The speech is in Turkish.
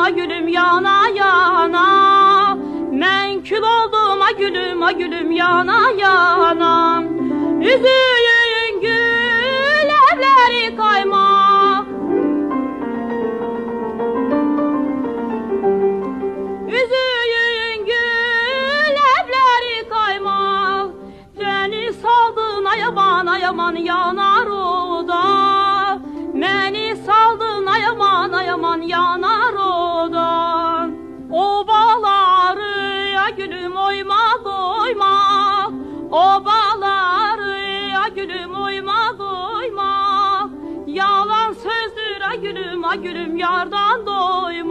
a gülüm yana yana. Men kül oldum a gülüm yana yana. Üzüyün gül evleri kaymak. Üzüyün gül evleri kaymak. Beni saldın ayaman yanar o da. Beni saldın ayaman yanar o da. Obaları ya gülüm oymak oymak. Obaları ya gülüm oymak oymak. Yalan sözdür a gülüm yardan doymak.